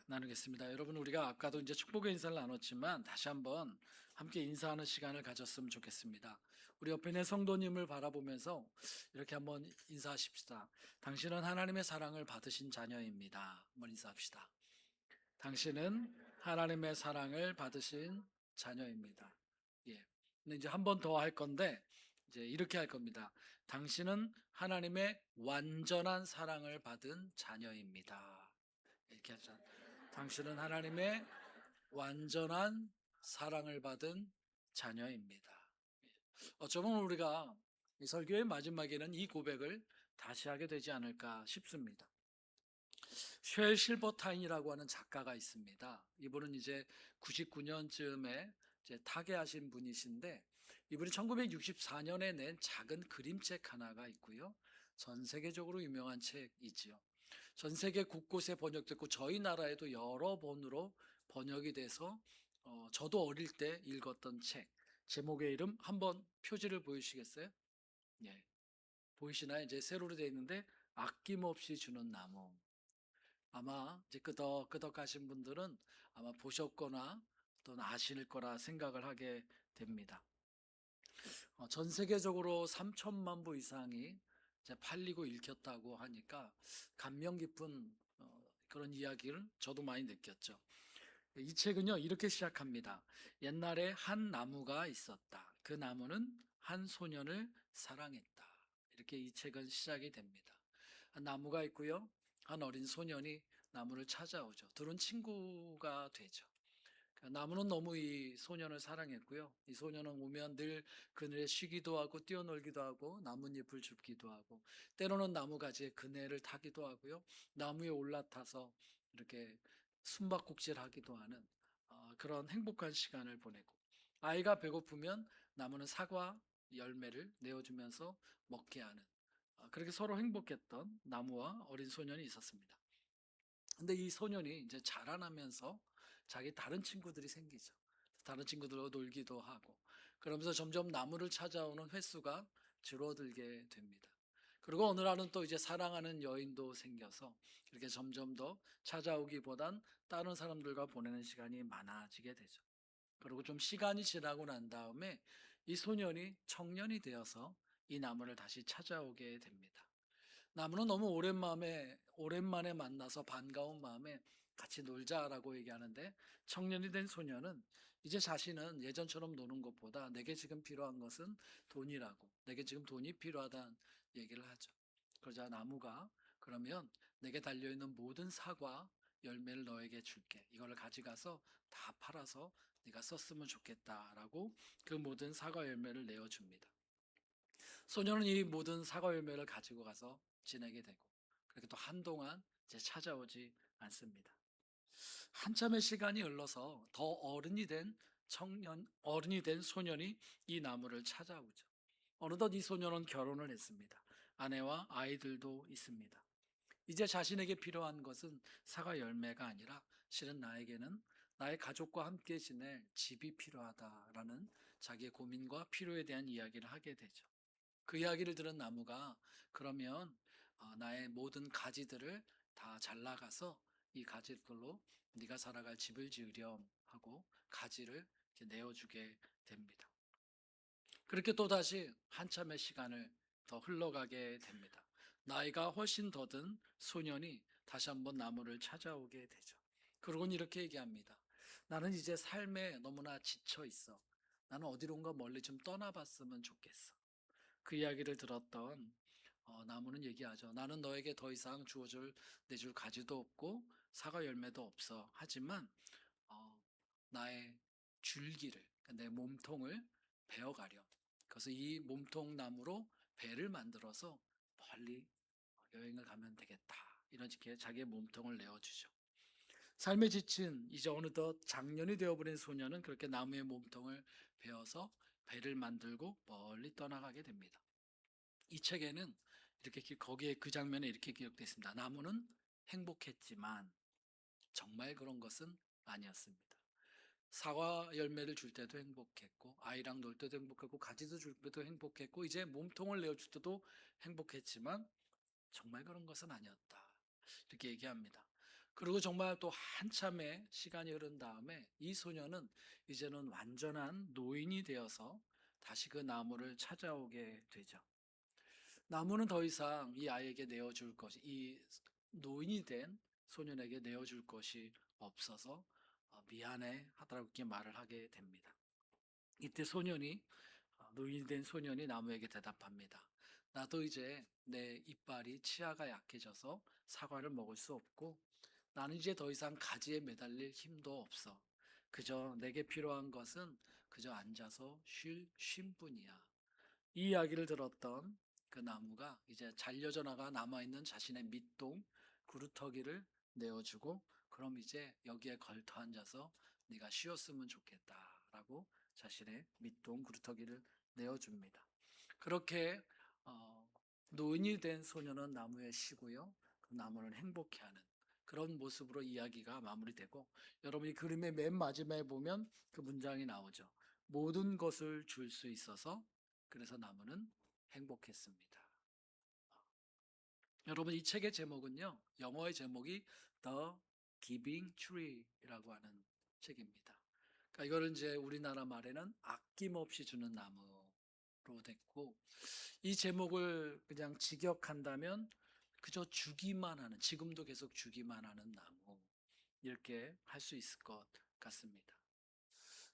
나누겠습니다. 여러분, 우리가 아까도 이제 축복의 인사를 나눴지만 다시 한번 함께 인사하는 시간을 가졌으면 좋겠습니다. 우리 옆에 있는 성도님을 바라보면서 이렇게 한번 인사하십시다. 당신은 하나님의 사랑을 받으신 자녀입니다. 한번 인사합시다. 당신은 하나님의 사랑을 받으신 자녀입니다. 예. 근데 이제 한 번 더 할 건데 이제 이렇게 할 겁니다. 당신은 하나님의 완전한 사랑을 받은 자녀입니다. 이렇게 하자. 당신은 하나님의 완전한 사랑을 받은 자녀입니다. 어쩌면 우리가 이 설교의 마지막에는 이 고백을 다시 하게 되지 않을까 싶습니다. 쉘 실버타인이라고 하는 작가가 있습니다. 이분은 이제 99년쯤에 이제 타계하신 분이신데, 이분이 1964년에 낸 작은 그림책 하나가 있고요. 전 세계적으로 유명한 책이지요. 전 세계 곳곳에 번역됐고 저희 나라에도 여러 번으로 번역이 돼서 저도 어릴 때 읽었던 책. 제목의 이름 한번 표지를 보여주시겠어요? 예. 보이시나요? 이제 세로로 되어 있는데 아낌없이 주는 나무. 아마 이제 끄덕끄덕 하신 분들은 아마 보셨거나 또는 아실 거라 생각을 하게 됩니다. 전 세계적으로 3천만 부 이상이 이제 팔리고 읽혔다고 하니까 감명 깊은 그런 이야기를 저도 많이 느꼈죠. 이 책은요, 이렇게 시작합니다. 옛날에 한 나무가 있었다. 그 나무는 한 소년을 사랑했다. 이렇게 이 책은 시작이 됩니다. 한 나무가 있고요. 한 어린 소년이 나무를 찾아오죠. 둘은 친구가 되죠. 나무는 너무 이 소년을 사랑했고요. 이 소년은 오면 늘 그늘에 쉬기도 하고 뛰어놀기도 하고 나뭇잎을 줍기도 하고 때로는 나무 가지에 그네를 타기도 하고요. 나무에 올라타서 이렇게 숨바꼭질 하기도 하는 그런 행복한 시간을 보내고 아이가 배고프면 나무는 사과 열매를 내어주면서 먹게 하는 그렇게 서로 행복했던 나무와 어린 소년이 있었습니다. 근데 이 소년이 이제 자라나면서 자기 다른 친구들이 생기죠. 다른 친구들과 놀기도 하고 그러면서 점점 나무를 찾아오는 횟수가 줄어들게 됩니다. 그리고 어느 날은 또 이제 사랑하는 여인도 생겨서 이렇게 점점 더 찾아오기보단 다른 사람들과 보내는 시간이 많아지게 되죠. 그리고 좀 시간이 지나고 난 다음에 이 소년이 청년이 되어서 이 나무를 다시 찾아오게 됩니다. 나무는 너무 오랜만에 만나서 반가운 마음에 같이 놀자라고 얘기하는데 청년이 된 소년은 이제 자신은 예전처럼 노는 것보다 내게 지금 필요한 것은 돈이라고 내게 지금 돈이 필요하다는 얘기를 하죠. 그러자 나무가 그러면 내게 달려있는 모든 사과 열매를 너에게 줄게. 이걸 가져가서 다 팔아서 네가 썼으면 좋겠다라고 그 모든 사과 열매를 내어줍니다. 소녀는 이 모든 사과 열매를 가지고 가서 지내게 되고 그렇게 또 한동안 이제 찾아오지 않습니다. 한참의 시간이 흘러서 더 어른이 된 소년이 이 나무를 찾아오죠. 어느덧 이 소년은 결혼을 했습니다. 아내와 아이들도 있습니다. 이제 자신에게 필요한 것은 사과 열매가 아니라 실은 나에게는 나의 가족과 함께 지낼 집이 필요하다라는 자기의 고민과 필요에 대한 이야기를 하게 되죠. 그 이야기를 들은 나무가 그러면 나의 모든 가지들을 다 잘라가서 이 가지들로 네가 살아갈 집을 지으렴 하고 가지를 이렇게 내어주게 됩니다. 그렇게 또다시 한참의 시간을 더 흘러가게 됩니다. 나이가 훨씬 더 든 소년이 다시 한번 나무를 찾아오게 되죠. 그러곤 이렇게 얘기합니다. 나는 이제 삶에 너무나 지쳐 있어. 나는 어디론가 멀리 좀 떠나봤으면 좋겠어. 그 이야기를 들었던 나무는 얘기하죠. 나는 너에게 더 이상 내줄 가지도 없고 사과 열매도 없어. 하지만 어, 나의 줄기를, 그러니까 내 몸통을 베어가렴. 그래서 이 몸통 나무로 배를 만들어서 멀리 여행을 가면 되겠다. 이런 식의 자기의 몸통을 내어주죠. 삶에 지친 이제 어느덧 장년이 되어버린 소녀는 그렇게 나무의 몸통을 베어서 배를 만들고 멀리 떠나가게 됩니다. 이 책에는 거기에 그 장면에 이렇게 기록되어 있습니다. 나무는 행복했지만 정말 그런 것은 아니었습니다. 사과 열매를 줄 때도 행복했고 아이랑 놀 때도 행복했고 가지도 줄 때도 행복했고 이제 몸통을 내어줄 때도 행복했지만 정말 그런 것은 아니었다. 이렇게 얘기합니다. 그리고 정말 또 한참의 시간이 흐른 다음에 이 소녀는 이제는 완전한 노인이 되어서 다시 그 나무를 찾아오게 되죠. 나무는 더 이상 이 아이에게 내어줄 것이, 이 노인이 된 소년에게 내어줄 것이 없어서 미안해 하다라고 이렇게 말을 하게 됩니다. 이때 노인이 된 소년이 나무에게 대답합니다. 나도 이제 내 이빨이 치아가 약해져서 사과를 먹을 수 없고 나는 이제 더 이상 가지에 매달릴 힘도 없어. 그저 내게 필요한 것은 그저 앉아서 쉴 쉼뿐이야. 이 이야기를 들었던 그 나무가 이제 잘려져 나가 남아있는 자신의 밑동 구루터기를 내어주고 그럼 이제 여기에 걸터 앉아서 네가 쉬었으면 좋겠다라고 자신의 밑동 구루터기를 내어줍니다. 그렇게 어, 노인이 된 소년은 나무에 쉬고요. 그 나무는 행복해하는 그런 모습으로 이야기가 마무리되고 여러분이 그림의 맨 마지막에 보면 그 문장이 나오죠. 모든 것을 줄 수 있어서 그래서 나무는 행복했습니다. 여러분 이 책의 제목은요. 영어의 제목이 The Giving Tree라고 하는 책입니다. 그러니까 이거를 이제 우리나라 말에는 아낌없이 주는 나무로 됐고 이 제목을 그냥 직역한다면 그저 주기만 하는 지금도 계속 주기만 하는 나무 이렇게 할 수 있을 것 같습니다.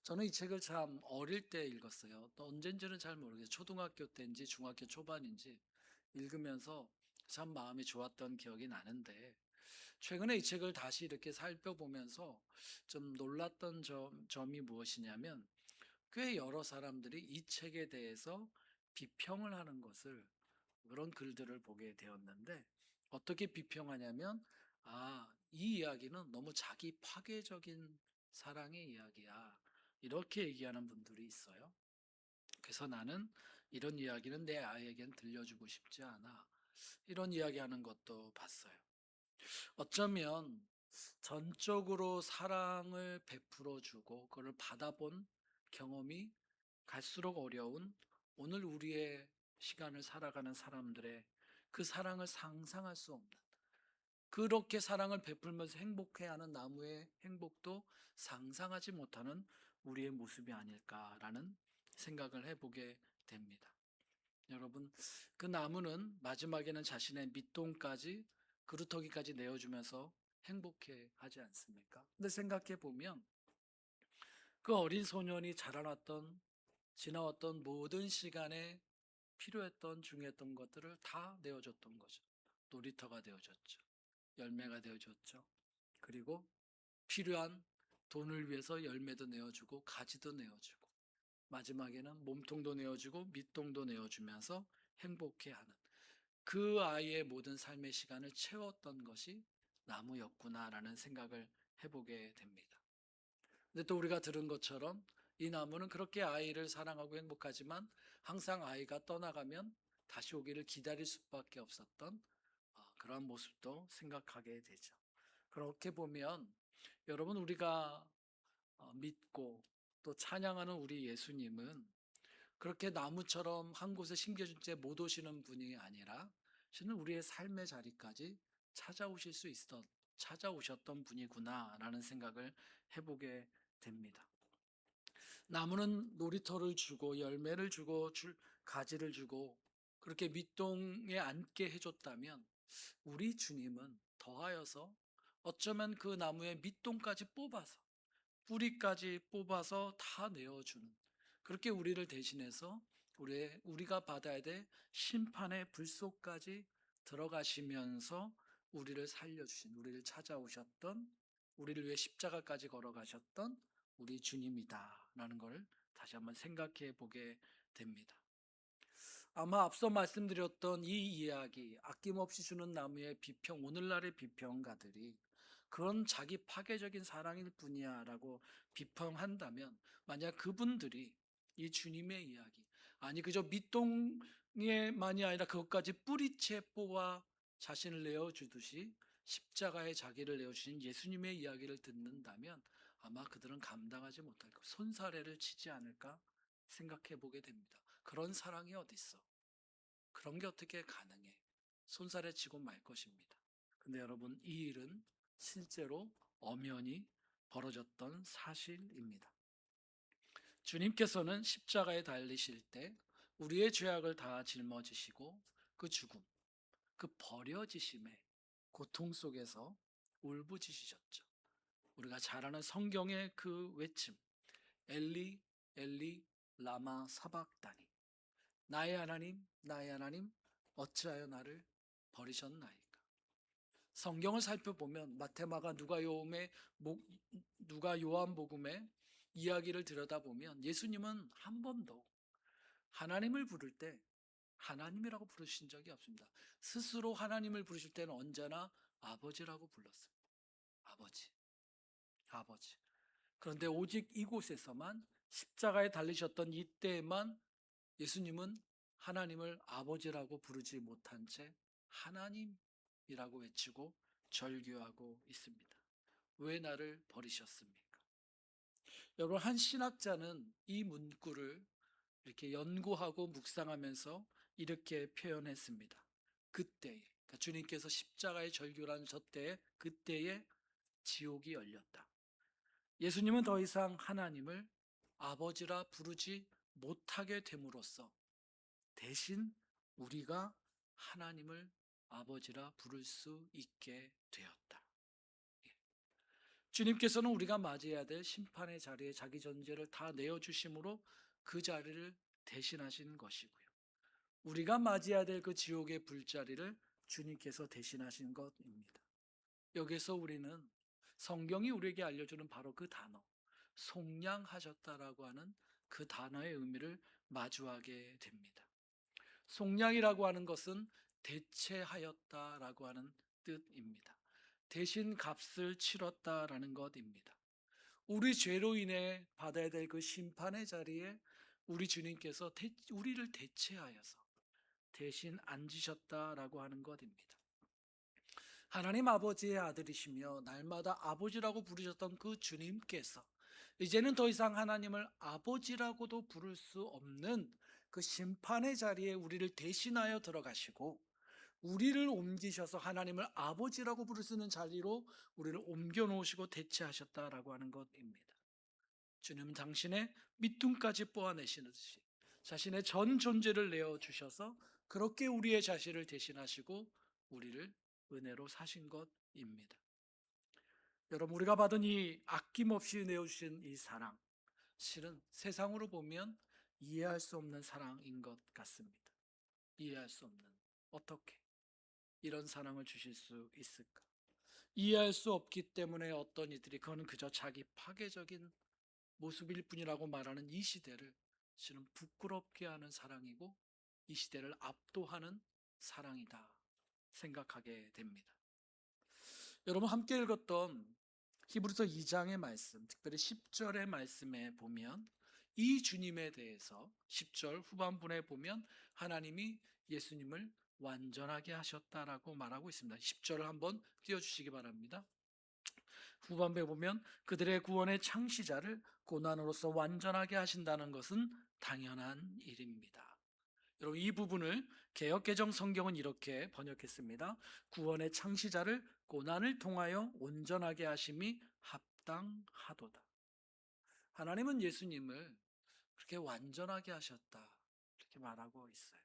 저는 이 책을 참 어릴 때 읽었어요. 또 언젠지는 잘 모르겠어요. 초등학교 때인지 중학교 초반인지 읽으면서 참 마음이 좋았던 기억이 나는데 최근에 이 책을 다시 이렇게 살펴보면서 좀 놀랐던 점이 무엇이냐면 꽤 여러 사람들이 이 책에 대해서 비평을 하는 것을 그런 글들을 보게 되었는데 어떻게 비평하냐면 이 이야기는 너무 자기 파괴적인 사랑의 이야기야. 이렇게 얘기하는 분들이 있어요. 그래서 나는 이런 이야기는 내 아이에겐 들려주고 싶지 않아. 이런 이야기하는 것도 봤어요. 어쩌면 전적으로 사랑을 베풀어 주고 그걸 받아본 경험이 갈수록 어려운 오늘 우리의 시간을 살아가는 사람들의 그 사랑을 상상할 수 없는 그렇게 사랑을 베풀면서 행복해하는 나무의 행복도 상상하지 못하는 우리의 모습이 아닐까라는 생각을 해보게 됩니다. 여러분, 그 나무는 마지막에는 자신의 밑동까지 그루터기까지 내어주면서 행복해 하지 않습니까? 근데 생각해 보면 그 어린 소년이 자라났던 지나왔던 모든 시간에 필요했던 중요했던 것들을 다 내어줬던 거죠. 놀이터가 되어줬죠. 열매가 되어줬죠. 그리고 필요한 돈을 위해서 열매도 내어주고 가지도 내어주고 마지막에는 몸통도 내어주고 밑동도 내어주면서 행복해하는 그 아이의 모든 삶의 시간을 채웠던 것이 나무였구나라는 생각을 해보게 됩니다. 근데 또 우리가 들은 것처럼 이 나무는 그렇게 아이를 사랑하고 행복하지만 항상 아이가 떠나가면 다시 오기를 기다릴 수밖에 없었던 그러한 모습도 생각하게 되죠. 그렇게 보면 여러분 우리가 믿고 또 찬양하는 우리 예수님은 그렇게 나무처럼 한 곳에 심겨진 채 못 오시는 분이 아니라 실은 우리의 삶의 자리까지 찾아오실 수 있었던 찾아오셨던 분이구나라는 생각을 해보게 됩니다. 나무는 놀이터를 주고 열매를 주고 가지를 주고 그렇게 밑동에 앉게 해줬다면 우리 주님은 더하여서 어쩌면 그 나무의 밑동까지 뽑아서 뿌리까지 뽑아서 다 내어주는 그렇게 우리를 대신해서 우리가 받아야 될 심판의 불 속까지 들어가시면서 우리를 살려주신 우리를 찾아오셨던 우리를 위해 십자가까지 걸어가셨던 우리 주님이다라는 걸 다시 한번 생각해 보게 됩니다. 아마 앞서 말씀드렸던 이 이야기, 아낌없이 주는 나무의 비평, 오늘날의 비평가들이 그런 자기 파괴적인 사랑일 뿐이야 라고 비평한다면 만약 그분들이 이 주님의 이야기, 아니 그저 밑동에만이 아니라 그것까지 뿌리채 뽑아 자신을 내어주듯이 십자가에 자기를 내어주신 예수님의 이야기를 듣는다면 아마 그들은 감당하지 못할 것, 손사래를 치지 않을까 생각해 보게 됩니다. 그런 사랑이 어디 있어? 그런 게 어떻게 가능해? 손살에 치고 말 것입니다. 근데 여러분, 이 일은 실제로 엄연히 벌어졌던 사실입니다. 주님께서는 십자가에 달리실 때 우리의 죄악을 다 짊어지시고 그 죽음, 그 버려지심의 고통 속에서 울부짖으셨죠. 우리가 잘 아는 성경의 그 외침, 엘리 엘리 라마 사박다니, 나의 하나님 어찌하여 나를 버리셨나이까. 성경을 살펴보면 마태, 마가, 누가 요한복음의 이야기를 들여다보면 예수님은 한 번도 하나님을 부를 때 하나님이라고 부르신 적이 없습니다. 스스로 하나님을 부르실 때는 언제나 아버지라고 불렀습니다. 아버지, 아버지. 그런데 오직 이곳에서만 십자가에 달리셨던 이때에만 예수님은 하나님을 아버지라고 부르지 못한 채 하나님이라고 외치고 절규하고 있습니다. 왜 나를 버리셨습니까? 여러분, 한 신학자는 이 문구를 이렇게 연구하고 묵상하면서 이렇게 표현했습니다. 그때에, 그러니까 주님께서 십자가의 절규라는 저때에, 그때에 지옥이 열렸다. 예수님은 더 이상 하나님을 아버지라 부르지 못하게 됨으로써 대신 우리가 하나님을 아버지라 부를 수 있게 되었다. 예. 주님께서는 우리가 맞이해야 될 심판의 자리에 자기 존재를 다 내어주심으로 그 자리를 대신하신 것이고요. 우리가 맞이해야 될 그 지옥의 불자리를 주님께서 대신하신 것입니다. 여기서 우리는 성경이 우리에게 알려주는 바로 그 단어, 속량하셨다라고 하는 그 단어의 의미를 마주하게 됩니다. 속량이라고 하는 것은 대체하였다라고 하는 뜻입니다. 대신 값을 치렀다라는 것입니다. 우리 죄로 인해 받아야 될 그 심판의 자리에 우리 주님께서 우리를 대체하여서 대신 앉으셨다라고 하는 것입니다. 하나님 아버지의 아들이시며 날마다 아버지라고 부르셨던 그 주님께서 이제는 더 이상 하나님을 아버지라고도 부를 수 없는 그 심판의 자리에 우리를 대신하여 들어가시고 우리를 옮기셔서 하나님을 아버지라고 부를 수 있는 자리로 우리를 옮겨 놓으시고 대체하셨다라고 하는 것입니다. 주님은 당신의 밑둥까지 뽑아내시듯이 자신의 전 존재를 내어주셔서 그렇게 우리의 자신을 대신하시고 우리를 은혜로 사신 것입니다. 여러분, 우리가 받은 이 아낌없이 내어주신 이 사랑, 실은 세상으로 보면 이해할 수 없는 사랑인 것 같습니다. 이해할 수 없는, 어떻게 이런 사랑을 주실 수 있을까? 이해할 수 없기 때문에 어떤 이들이 그거는 그저 자기 파괴적인 모습일 뿐이라고 말하는 이 시대를 실은 부끄럽게 하는 사랑이고 이 시대를 압도하는 사랑이다 생각하게 됩니다. 여러분, 함께 읽었던 히브리서 2장의 말씀, 특별히 10절의 말씀에 보면 이 주님에 대해서 10절 후반부에 보면 하나님이 예수님을 완전하게 하셨다라고 말하고 있습니다. 10절을 한번 띄워주시기 바랍니다. 후반부에 보면 그들의 구원의 창시자를 고난으로서 완전하게 하신다는 것은 당연한 일입니다. 여러분, 이 부분을 개역개정 성경은 이렇게 번역했습니다. 구원의 창시자를 고난을 통하여 온전하게 하심이 합당하도다. 하나님은 예수님을 그렇게 완전하게 하셨다 이렇게 말하고 있어요.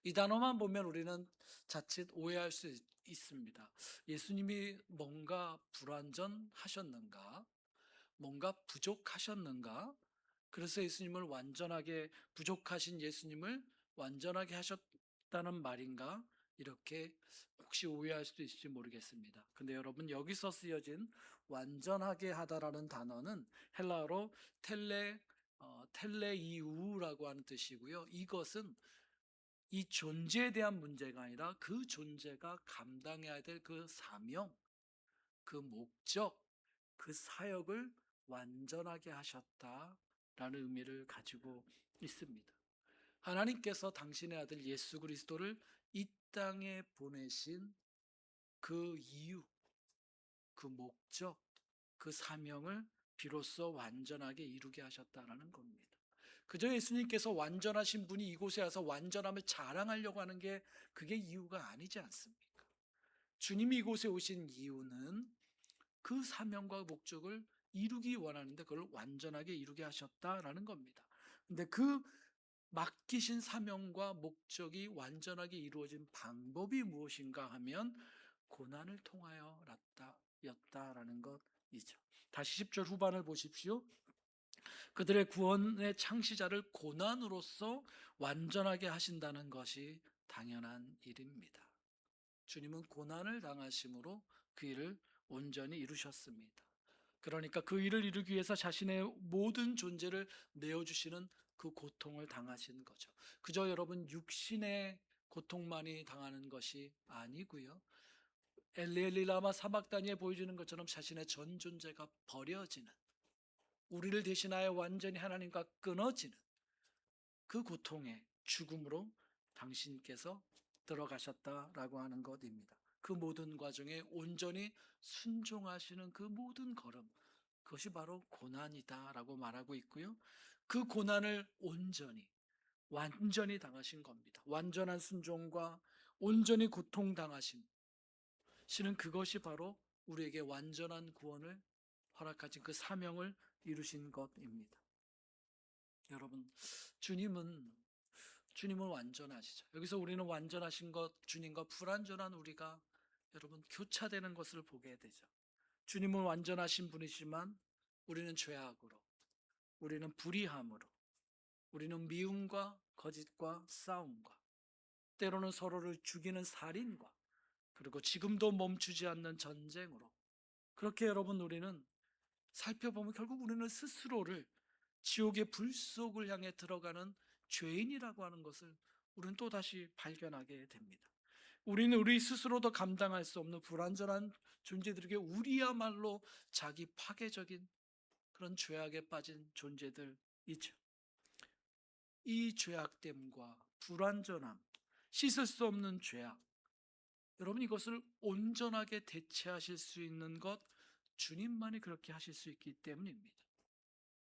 이 단어만 보면 우리는 자칫 오해할 수 있습니다. 예수님이 뭔가 불완전하셨는가? 뭔가 부족하셨는가? 그래서 예수님을 완전하게, 부족하신 예수님을 완전하게 하셨다는 말인가? 이렇게 혹시 오해할 수도 있을지 모르겠습니다. 근데 여러분, 여기서 쓰여진 완전하게 하다라는 단어는 헬라어로 텔레이우라고 하는 뜻이고요. 이것은 이 존재에 대한 문제가 아니라 그 존재가 감당해야 될 그 사명, 그 목적, 그 사역을 완전하게 하셨다라는 의미를 가지고 있습니다. 하나님께서 당신의 아들 예수 그리스도를 이 땅에 보내신 그 이유, 그 목적, 그 사명을 비로소 완전하게 이루게 하셨다라는 겁니다. 그저 예수님께서 완전하신 분이 이곳에 와서 완전함을 자랑하려고 하는 게 그게 이유가 아니지 않습니까? 주님이 이곳에 오신 이유는 그 사명과 목적을 이루기 원하는데 그걸 완전하게 이루게 하셨다라는 겁니다. 근데 그 맡기신 사명과 목적이 완전하게 이루어진 방법이 무엇인가 하면 고난을 통하여였다라는 것이죠. 다시 10절 후반을 보십시오. 그들의 구원의 창시자를 고난으로서 완전하게 하신다는 것이 당연한 일입니다. 주님은 고난을 당하심으로 그 일을 온전히 이루셨습니다. 그러니까 그 일을 이루기 위해서 자신의 모든 존재를 내어주시는 그 고통을 당하신 거죠. 그저 여러분 육신의 고통만이 당하는 것이 아니고요. 엘리엘리 라마 사박다니에 보여주는 것처럼 자신의 전 존재가 버려지는, 우리를 대신하여 완전히 하나님과 끊어지는 그 고통의 죽음으로 당신께서 들어가셨다라고 하는 것입니다. 그 모든 과정에 온전히 순종하시는 그 모든 걸음, 그것이 바로 고난이다라고 말하고 있고요. 그 고난을 온전히 완전히 당하신 겁니다. 완전한 순종과 온전히 고통당하심, 실은 그것이 바로 우리에게 완전한 구원을 허락하신 그 사명을 이루신 것입니다. 여러분, 주님은 완전하시죠. 여기서 우리는 완전하신 것, 주님과 불완전한 우리가 여러분 교차되는 것을 보게 되죠. 주님은 완전하신 분이지만 우리는 죄악으로, 우리는 불의함으로, 우리는 미움과 거짓과 싸움과, 때로는 서로를 죽이는 살인과, 그리고 지금도 멈추지 않는 전쟁으로, 그렇게 여러분 우리는 살펴보면 결국 우리는 스스로를 지옥의 불 속을 향해 들어가는 죄인이라고 하는 것을 우리는 또다시 발견하게 됩니다. 우리는 우리 스스로도 감당할 수 없는 불완전한 존재들에게 우리야말로 자기 파괴적인 그런 죄악에 빠진 존재들이죠. 이 죄악됨과 불완전함, 씻을 수 없는 죄악, 여러분 이것을 온전하게 대체하실 수 있는 것 주님만이 그렇게 하실 수 있기 때문입니다.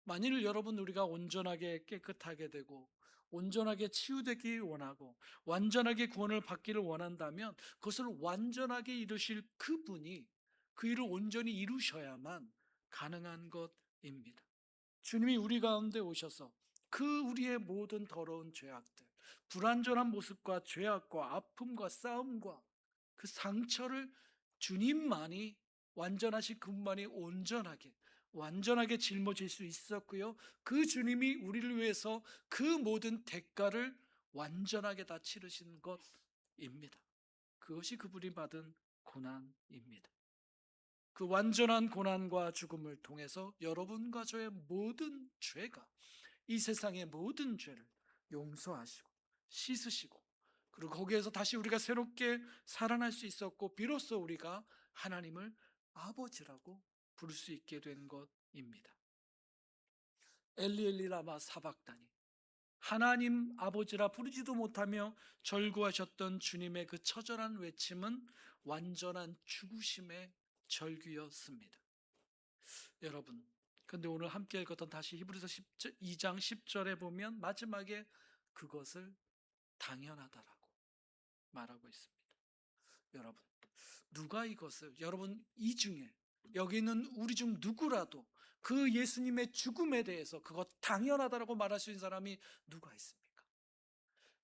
만일 여러분 우리가 온전하게 깨끗하게 되고 온전하게 치유되기 원하고 완전하게 구원을 받기를 원한다면 그것을 완전하게 이루실 그분이 그 일을 온전히 이루셔야만 가능한 것입니다. 주님이 우리 가운데 오셔서 그 우리의 모든 더러운 죄악들, 불완전한 모습과 죄악과 아픔과 싸움과 그 상처를 주님만이, 완전하신 그분만이 완전하게 짊어질 수 있었고요. 그 주님이 우리를 위해서 그 모든 대가를 완전하게 다 치르신 것입니다. 그것이 그분이 받은 고난입니다. 그 완전한 고난과 죽음을 통해서 여러분과 저의 모든 죄가, 이 세상의 모든 죄를 용서하시고 씻으시고, 그리고 거기에서 다시 우리가 새롭게 살아날 수 있었고 비로소 우리가 하나님을 아버지라고 부를 수 있게 된 것입니다. 엘리 라마 사박다니, 하나님 아버지라 부르지도 못하며 절구하셨던 주님의 그 처절한 외침은 완전한 죽으심의 절규였습니다. 여러분, 근데 오늘 함께 읽었던 다시 히브리서 2장 10절에 보면 마지막에 그것을 당연하다라고 말하고 있습니다. 여러분, 누가 이것을, 여러분 이 중에 여기 있는 우리 중 누구라도 그 예수님의 죽음에 대해서 그것 당연하다라고 말할 수 있는 사람이 누가 있습니까?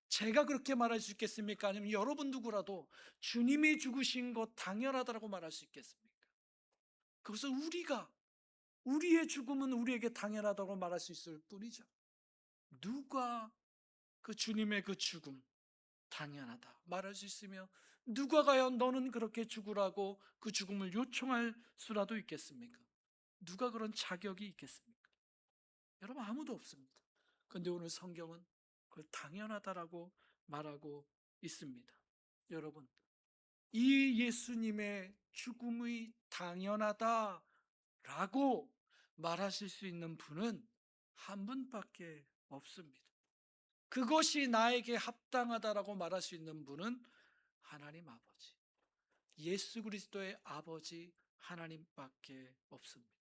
제가 그렇게 말할 수 있겠습니까? 아니면 여러분 누구라도 주님이 죽으신 것 당연하다라고 말할 수 있겠습니까? 그것은 우리의 죽음은 우리에게 당연하다고 말할 수 있을 뿐이죠. 누가 그 주님의 그 죽음 당연하다 말할 수 있으며 누가 과연 너는 그렇게 죽으라고 그 죽음을 요청할 수라도 있겠습니까? 누가 그런 자격이 있겠습니까? 여러분 아무도 없습니다. 그런데 오늘 성경은 그걸 당연하다라고 말하고 있습니다. 여러분, 이 예수님의 죽음이 당연하다라고 말하실 수 있는 분은 한 분밖에 없습니다. 그것이 나에게 합당하다라고 말할 수 있는 분은 하나님 아버지, 예수 그리스도의 아버지 하나님밖에 없습니다.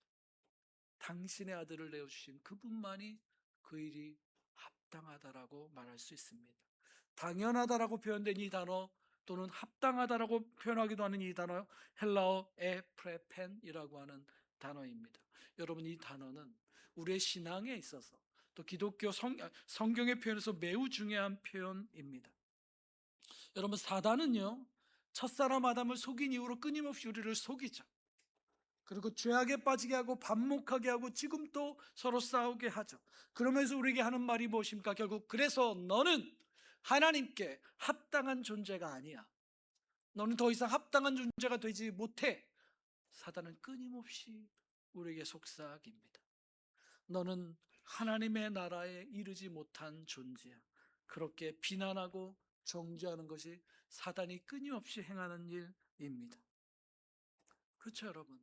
당신의 아들을 내어주신 그분만이 그 일이 합당하다라고 말할 수 있습니다. 당연하다라고 표현된 이 단어 또는 합당하다라고 표현하기도 하는 이 단어, 헬라어 에프레펜이라고 하는 단어입니다. 여러분, 이 단어는 우리의 신앙에 있어서 또 기독교 성경의 표현에서 매우 중요한 표현입니다. 여러분, 사단은요, 첫사람 아담을 속인 이후로 끊임없이 우리를 속이죠. 그리고 죄악에 빠지게 하고 반목하게 하고 지금 또 서로 싸우게 하죠. 그러면서 우리에게 하는 말이 무엇입니까? 결국 그래서 너는 하나님께 합당한 존재가 아니야. 너는 더 이상 합당한 존재가 되지 못해. 사단은 끊임없이 우리에게 속삭입니다. 너는 하나님의 나라에 이르지 못한 존재야. 그렇게 비난하고 정죄하는 것이 사단이 끊임없이 행하는 일입니다. 그렇죠, 여러분?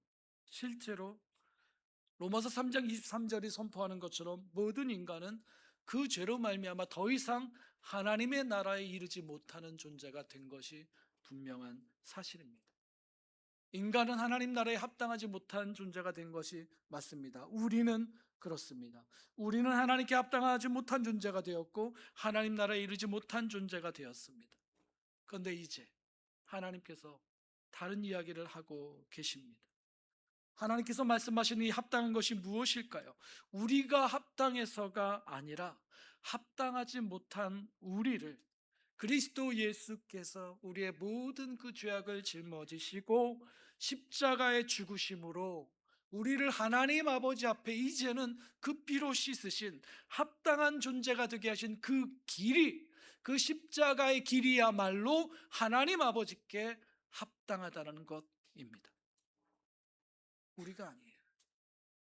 실제로 로마서 3장 23절이 선포하는 것처럼 모든 인간은 그 죄로 말미암아 더 이상 하나님의 나라에 이르지 못하는 존재가 된 것이 분명한 사실입니다. 인간은 하나님 나라에 합당하지 못한 존재가 된 것이 맞습니다. 우리는 그렇습니다. 우리는 하나님께 합당하지 못한 존재가 되었고 하나님 나라에 이르지 못한 존재가 되었습니다. 그런데 이제 하나님께서 다른 이야기를 하고 계십니다. 하나님께서 말씀하시는 이 합당한 것이 무엇일까요? 우리가 합당해서가 아니라 합당하지 못한 우리를 그리스도 예수께서 우리의 모든 그 죄악을 짊어지시고 십자가의 죽으심으로 우리를 하나님 아버지 앞에 이제는 그 피로 씻으신 합당한 존재가 되게 하신 그 길이, 그 십자가의 길이야말로 하나님 아버지께 합당하다는 것입니다. 우리가 아니에요.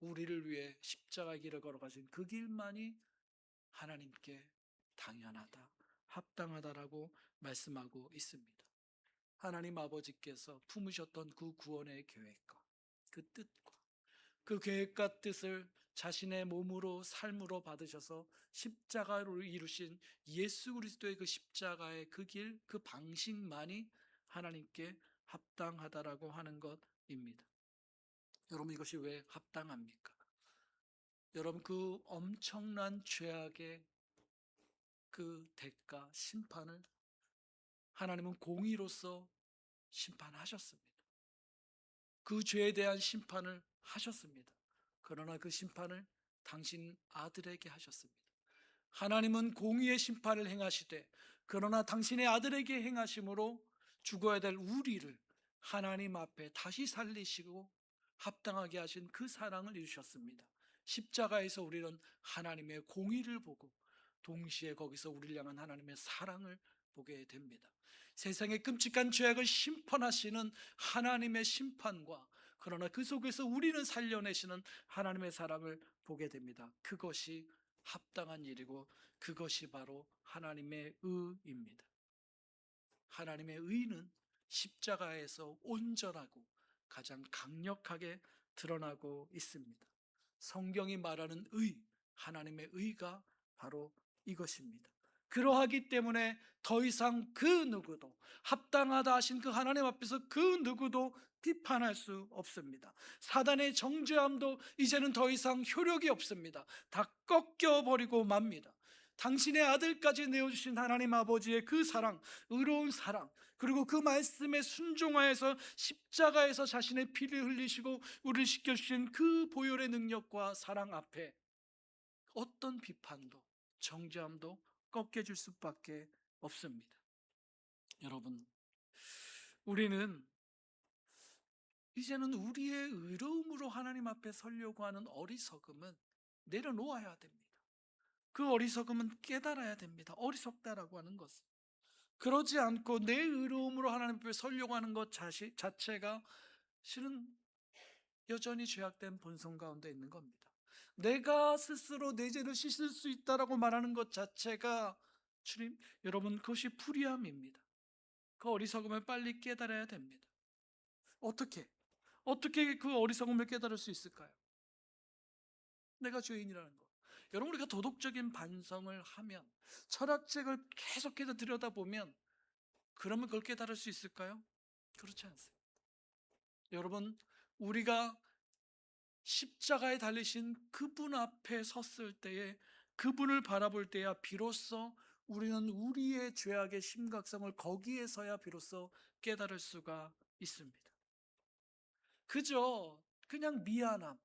우리를 위해 십자가의 길을 걸어가신 그 길만이 하나님께 당연하다, 합당하다라고 말씀하고 있습니다. 하나님 아버지께서 품으셨던 그 구원의 계획과 그 뜻과 그 계획과 뜻을 자신의 몸으로 삶으로 받으셔서 십자가로 이루신 예수 그리스도의 그 십자가의 그 길, 그 방식만이 하나님께 합당하다라고 하는 것입니다. 여러분, 이것이 왜 합당합니까? 여러분, 그 엄청난 죄악의 그 대가, 심판을 하나님은 공의로서 심판하셨습니다. 그 죄에 대한 심판을 하셨습니다. 그러나 그 심판을 당신 아들에게 하셨습니다. 하나님은 공의의 심판을 행하시되 그러나 당신의 아들에게 행하심으로 죽어야 될 우리를 하나님 앞에 다시 살리시고 합당하게 하신 그 사랑을 이루셨습니다. 십자가에서 우리는 하나님의 공의를 보고 동시에 거기서 우리를 향한 하나님의 사랑을 보게 됩니다. 세상의 끔찍한 죄악을 심판하시는 하나님의 심판과 그러나 그 속에서 우리는 살려내시는 하나님의 사랑을 보게 됩니다. 그것이 합당한 일이고 그것이 바로 하나님의 의입니다. 하나님의 의는 십자가에서 온전하고 가장 강력하게 드러나고 있습니다. 성경이 말하는 의, 하나님의 의가 바로 이것입니다. 그러하기 때문에 더 이상 그 누구도 합당하다 하신 그 하나님 앞에서 그 누구도 비판할 수 없습니다. 사단의 정죄함도 이제는 더 이상 효력이 없습니다. 다 꺾여버리고 맙니다. 당신의 아들까지 내어주신 하나님 아버지의 그 사랑, 의로운 사랑, 그리고 그 말씀에 순종하여서 십자가에서 자신의 피를 흘리시고 우리를 지켜주신 그 보혈의 능력과 사랑 앞에 어떤 비판도 정죄함도 꺾여질 수밖에 없습니다. 여러분, 우리는 이제는 우리의 의로움으로 하나님 앞에 서려고 하는 어리석음은 내려놓아야 됩니다. 그 어리석음은 깨달아야 됩니다. 어리석다라고 하는 것은 그러지 않고 내 의로움으로 하나님 앞에 서려고 하는 것 자체가 실은 여전히 죄악된 본성 가운데 있는 겁니다. 내가 스스로 내 죄를 씻을 수 있다라고 말하는 것 자체가 주님, 여러분, 그것이 불의함입니다. 그 어리석음을 빨리 깨달아야 됩니다. 어떻게 그 어리석음을 깨달을 수 있을까요? 내가 죄인이라는 것. 여러분, 우리가 도덕적인 반성을 하면, 철학책을 계속해서 들여다보면 그러면 그걸 깨달을 수 있을까요? 그렇지 않습니다. 여러분, 우리가 십자가에 달리신 그분 앞에 섰을 때에, 그분을 바라볼 때야 비로소 우리는 우리의 죄악의 심각성을 거기에서야 비로소 깨달을 수가 있습니다. 그저 그냥 미안함,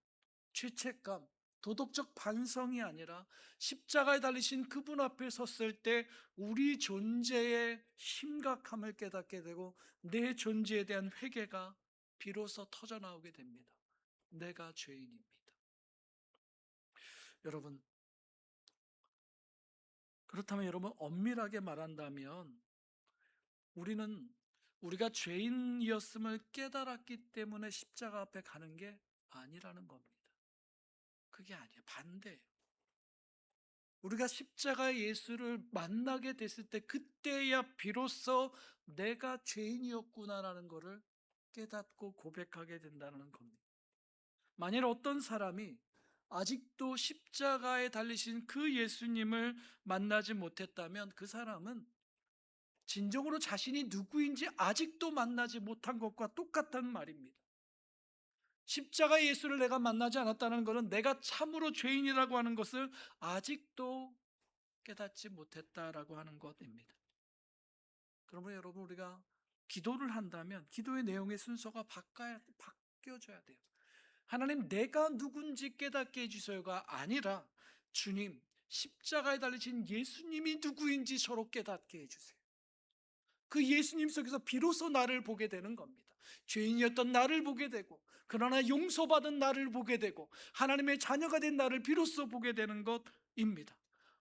죄책감, 도덕적 반성이 아니라 십자가에 달리신 그분 앞에 섰을 때 우리 존재의 심각함을 깨닫게 되고 내 존재에 대한 회개가 비로소 터져나오게 됩니다. 내가 죄인입니다. 여러분, 그렇다면 여러분, 엄밀하게 말한다면 우리는 우리가 죄인이었음을 깨달았기 때문에 십자가 앞에 가는 게 아니라는 겁니다. 그게 아니에요. 반대예요. 우리가 십자가 예수를 만나게 됐을 때 그때야 비로소 내가 죄인이었구나라는 것을 깨닫고 고백하게 된다는 겁니다. 만일 어떤 사람이 아직도 십자가에 달리신 그 예수님을 만나지 못했다면 그 사람은 진정으로 자신이 누구인지 아직도 만나지 못한 것과 똑같다는 말입니다. 십자가 예수를 내가 만나지 않았다는 것은 내가 참으로 죄인이라고 하는 것을 아직도 깨닫지 못했다라고 하는 것입니다. 그러면 여러분, 우리가 기도를 한다면 기도의 내용의 순서가 바뀌어져야 돼요. 하나님, 내가 누군지 깨닫게 해주세요가 아니라 주님, 십자가에 달리신 예수님이 누구인지 저로 깨닫게 해주세요. 그 예수님 속에서 비로소 나를 보게 되는 겁니다. 죄인이었던 나를 보게 되고, 그러나 용서받은 나를 보게 되고, 하나님의 자녀가 된 나를 비로소 보게 되는 것입니다.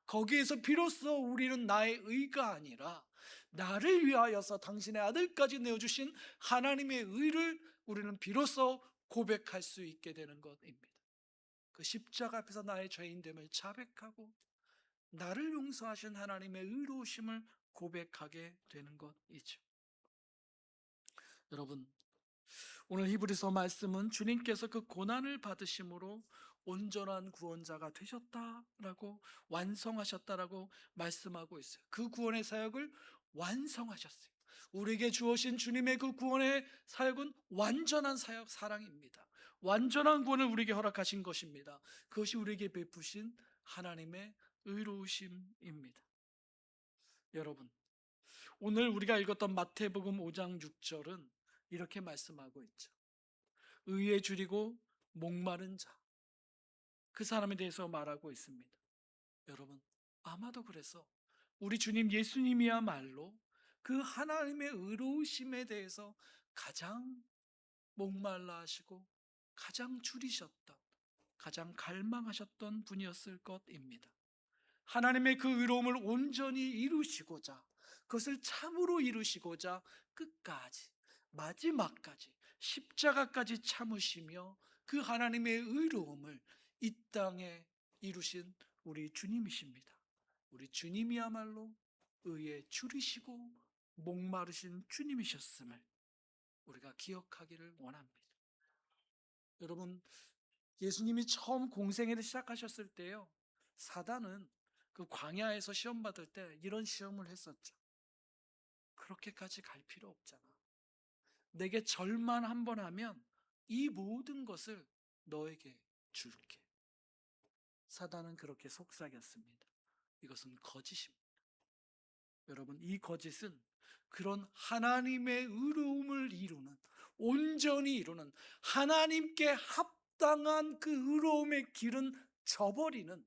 거기에서 비로소 우리는 나의 의가 아니라 나를 위하여서 당신의 아들까지 내어주신 하나님의 의를 우리는 비로소 고백할 수 있게 되는 것입니다. 그 십자가 앞에서 나의 죄인됨을 자백하고 나를 용서하신 하나님의 의로우심을 고백하게 되는 것이죠. 여러분, 오늘 히브리서 말씀은 주님께서 그 고난을 받으심으로 온전한 구원자가 되셨다라고, 완성하셨다라고 말씀하고 있어요. 그 구원의 사역을 완성하셨어요. 우리에게 주어진 주님의 그 구원의 사역은 완전한 사역, 사랑입니다. 완전한 구원을 우리에게 허락하신 것입니다. 그것이 우리에게 베푸신 하나님의 의로우심입니다. 여러분, 오늘 우리가 읽었던 마태복음 5장 6절은 이렇게 말씀하고 있죠. 의에 줄이고 목마른 자, 그 사람에 대해서 말하고 있습니다. 여러분, 아마도 그래서 우리 주님 예수님이야말로 그 하나님의 의로우심에 대해서 가장 목말라 하시고 가장 줄이셨던, 가장 갈망하셨던 분이었을 것입니다. 하나님의 그 의로움을 온전히 이루시고자, 그것을 참으로 이루시고자 끝까지, 마지막까지 십자가까지 참으시며 그 하나님의 의로움을 이 땅에 이루신 우리 주님이십니다. 우리 주님이야말로 의에 줄이시고 목마르신 주님이셨음을 우리가 기억하기를 원합니다. 여러분, 예수님이 처음 공생애를 시작하셨을 때요, 사단은 그 광야에서 시험 받을 때 이런 시험을 했었죠. 그렇게까지 갈 필요 없잖아. 내게 절만 한 번 하면 이 모든 것을 너에게 줄게. 사단은 그렇게 속삭였습니다. 이것은 거짓입니다. 여러분, 이 거짓은 그런 하나님의 의로움을 이루는, 온전히 이루는, 하나님께 합당한 그 의로움의 길은 저버리는,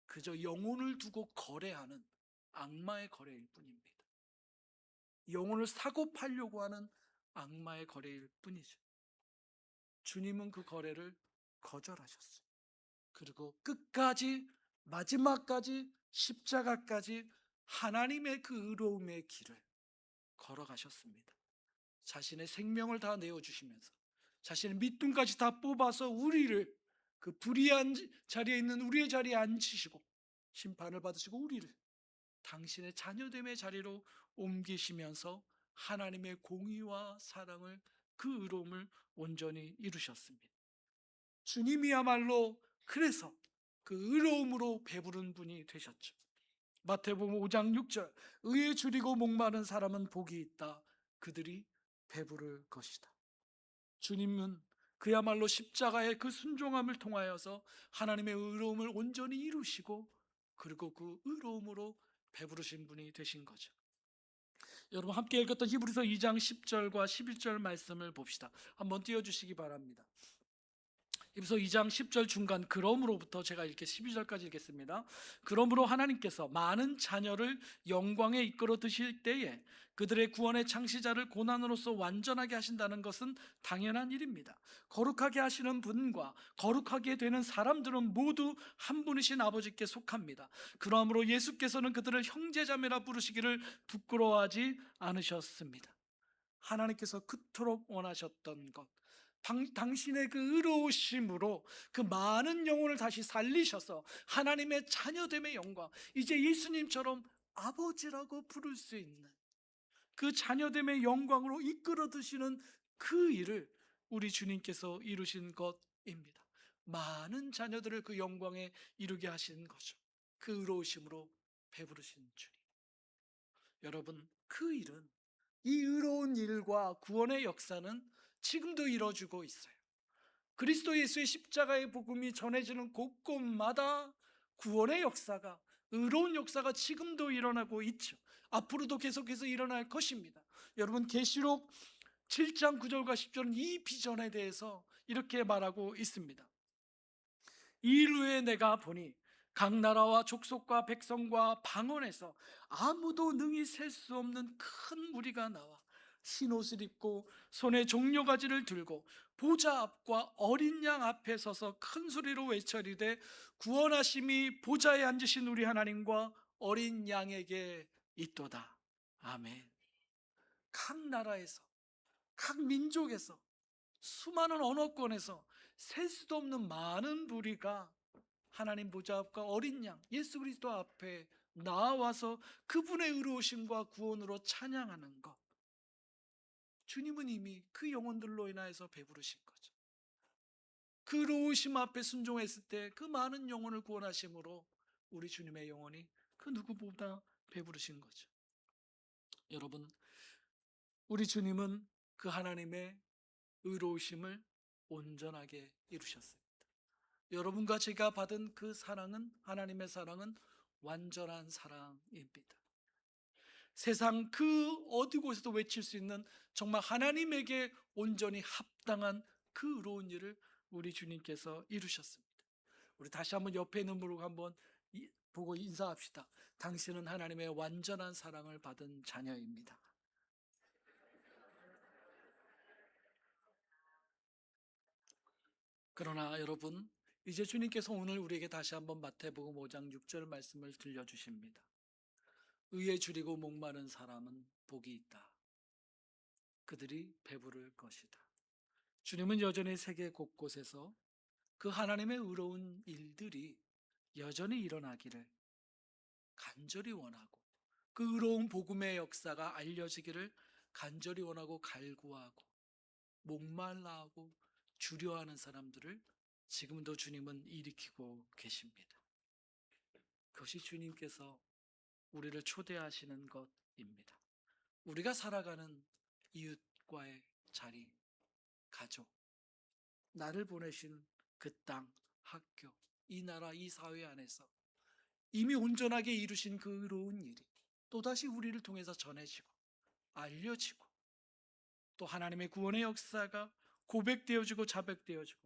그저 영혼을 두고 거래하는 악마의 거래일 뿐입니다. 영혼을 사고 팔려고 하는 악마의 거래일 뿐이죠. 주님은 그 거래를 거절하셨어요. 그리고 끝까지, 마지막까지, 십자가까지 하나님의 그 의로움의 길을 걸어가셨습니다. 자신의 생명을 다 내어주시면서 자신의 밑둥까지 다 뽑아서 우리를, 그 불의한 자리에 있는 우리의 자리에 앉히시고 심판을 받으시고 우리를 당신의 자녀됨의 자리로 옮기시면서 하나님의 공의와 사랑을, 그 의로움을 온전히 이루셨습니다. 주님이야말로 그래서 그 의로움으로 배부른 분이 되셨죠. 마태복음 5장 6절, 의에 줄이고 목마른 사람은 복이 있다. 그들이 배부를 것이다. 주님은 그야말로 십자가의 그 순종함을 통하여서 하나님의 의로움을 온전히 이루시고 그리고 그 의로움으로 배부르신 분이 되신 거죠. 여러분 함께 읽었던 히브리서 2장 10절과 11절 말씀을 봅시다. 한번 띄워주시기 바랍니다. 히브리서 2장 10절 중간 그러므로부터 제가 이렇게 12절까지 읽겠습니다. 그러므로 하나님께서 많은 자녀를 영광에 이끌어 드실 때에 그들의 구원의 창시자를 고난으로서 완전하게 하신다는 것은 당연한 일입니다. 거룩하게 하시는 분과 거룩하게 되는 사람들은 모두 한 분이신 아버지께 속합니다. 그러므로 예수께서는 그들을 형제자매라 부르시기를 부끄러워하지 않으셨습니다. 하나님께서 그토록 원하셨던 것, 당신의 그 의로우심으로 그 많은 영혼을 다시 살리셔서 하나님의 자녀됨의 영광, 이제 예수님처럼 아버지라고 부를 수 있는 그 자녀됨의 영광으로 이끌어 드시는 그 일을 우리 주님께서 이루신 것입니다. 많은 자녀들을 그 영광에 이루게 하신 거죠. 그 의로우심으로 배부르신 주님. 여러분, 그 일은, 이 의로운 일과 구원의 역사는 지금도 이루어지고 있어요. 그리스도 예수의 십자가의 복음이 전해지는 곳곳마다 구원의 역사가, 의로운 역사가 지금도 일어나고 있죠. 앞으로도 계속해서 일어날 것입니다. 여러분, 계시록 7장 9절과 10절은 이 비전에 대해서 이렇게 말하고 있습니다. 이 일 후에 내가 보니 각 나라와 족속과 백성과 방언에서 아무도 능히 셀 수 없는 큰 무리가 나와 흰 옷을 입고 손에 종려가지를 들고 보좌 앞과 어린 양 앞에 서서 큰 소리로 외쳐리되 구원하심이 보좌에 앉으신 우리 하나님과 어린 양에게 있도다. 아멘. 각 나라에서, 각 민족에서, 수많은 언어권에서 셀 수도 없는 많은 무리가 하나님 보좌 앞과 어린 양 예수 그리스도 앞에 나와서 그분의 의로우심과 구원으로 찬양하는 것, 주님은 이미 그 영혼들로 인하여서 배부르신 거죠. 그 의로우심 앞에 순종했을 때 그 많은 영혼을 구원하심으로 우리 주님의 영혼이 그 누구보다 배부르신 거죠. 여러분, 우리 주님은 그 하나님의 의로우심을 온전하게 이루셨습니다. 여러분과 제가 받은 그 사랑은, 하나님의 사랑은 완전한 사랑입니다. 세상 그 어디 곳에도 외칠 수 있는 정말 하나님에게 온전히 합당한 그 의로운 일을 우리 주님께서 이루셨습니다. 우리 다시 한번 옆에 있는 분을 한번 보고 인사합시다. 당신은 하나님의 완전한 사랑을 받은 자녀입니다. 그러나 여러분, 이제 주님께서 오늘 우리에게 다시 한번 마태복음 5장 6절 말씀을 들려주십니다. 의에 줄이고 목마른 사람은 복이 있다. 그들이 배부를 것이다. 주님은 여전히 세계 곳곳에서 그 하나님의 의로운 일들이 여전히 일어나기를 간절히 원하고, 그 의로운 복음의 역사가 알려지기를 간절히 원하고 갈구하고 목말라하고 주려하는 사람들을 지금도 주님은 일으키고 계십니다. 그것이 주님께서 우리를 초대하시는 것입니다. 우리가 살아가는 이웃과의 자리, 가족, 나를 보내신 그 땅, 학교, 이 나라, 이 사회 안에서 이미 온전하게 이루신 그 의로운 일이 또다시 우리를 통해서 전해지고 알려지고, 또 하나님의 구원의 역사가 고백되어지고 자백되어지고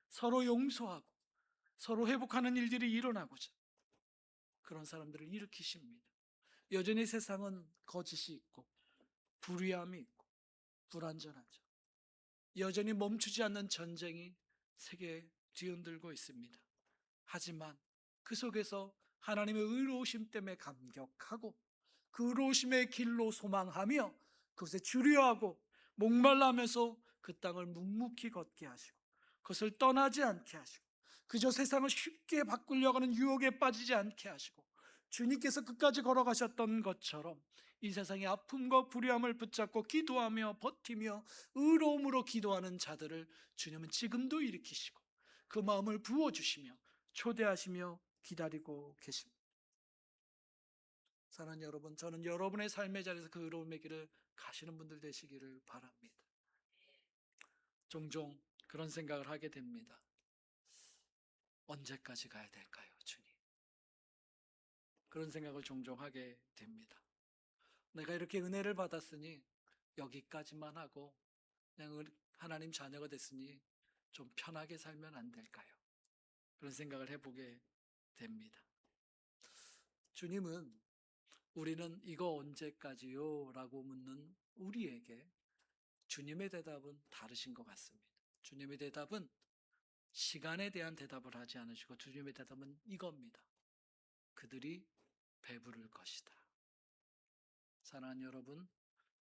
서로 용서하고 서로 회복하는 일들이 일어나고자 그런 사람들을 일으키십니다. 여전히 세상은 거짓이 있고 불의함이 있고 불완전하죠. 여전히 멈추지 않는 전쟁이 세계에 뒤흔들고 있습니다. 하지만 그 속에서 하나님의 의로우심 때문에 감격하고 그 의로우심의 길로 소망하며 그것에 주려하고 목말라하면서 그 땅을 묵묵히 걷게 하시고 그것을 떠나지 않게 하시고 그저 세상을 쉽게 바꾸려고 하는 유혹에 빠지지 않게 하시고 주님께서 끝까지 걸어가셨던 것처럼 이 세상의 아픔과 불의함을 붙잡고 기도하며 버티며 의로움으로 기도하는 자들을 주님은 지금도 일으키시고 그 마음을 부어주시며 초대하시며 기다리고 계십니다. 사랑하는 여러분, 저는 여러분의 삶의 자리에서 그 의로움의 길을 가시는 분들 되시기를 바랍니다. 종종 그런 생각을 하게 됩니다. 언제까지 가야 될까요, 주님? 그런 생각을 종종 하게 됩니다. 내가 이렇게 은혜를 받았으니 여기까지만 하고 그냥 하나님 자녀가 됐으니 좀 편하게 살면 안 될까요? 그런 생각을 해보게 됩니다. 주님은 우리는 이거 언제까지요? 라고 묻는 우리에게 주님의 대답은 다르신 것 같습니다. 주님의 대답은 시간에 대한 대답을 하지 않으시고 주님의 대답은 이겁니다. 그들이 배부를 것이다. 사랑하는 여러분,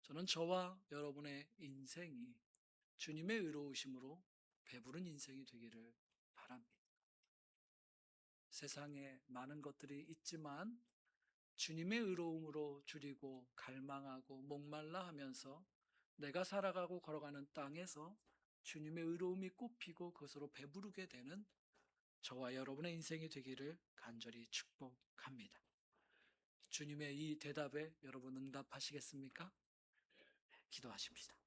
저는 저와 여러분의 인생이 주님의 의로우심으로 배부른 인생이 되기를 바랍니다. 세상에 많은 것들이 있지만 주님의 의로움으로 줄이고 갈망하고 목말라 하면서 내가 살아가고 걸어가는 땅에서 주님의 의로움이 꽃피고 그것으로 배부르게 되는 저와 여러분의 인생이 되기를 간절히 축복합니다. 주님의 이 대답에 여러분 응답하시겠습니까? 기도하십시다.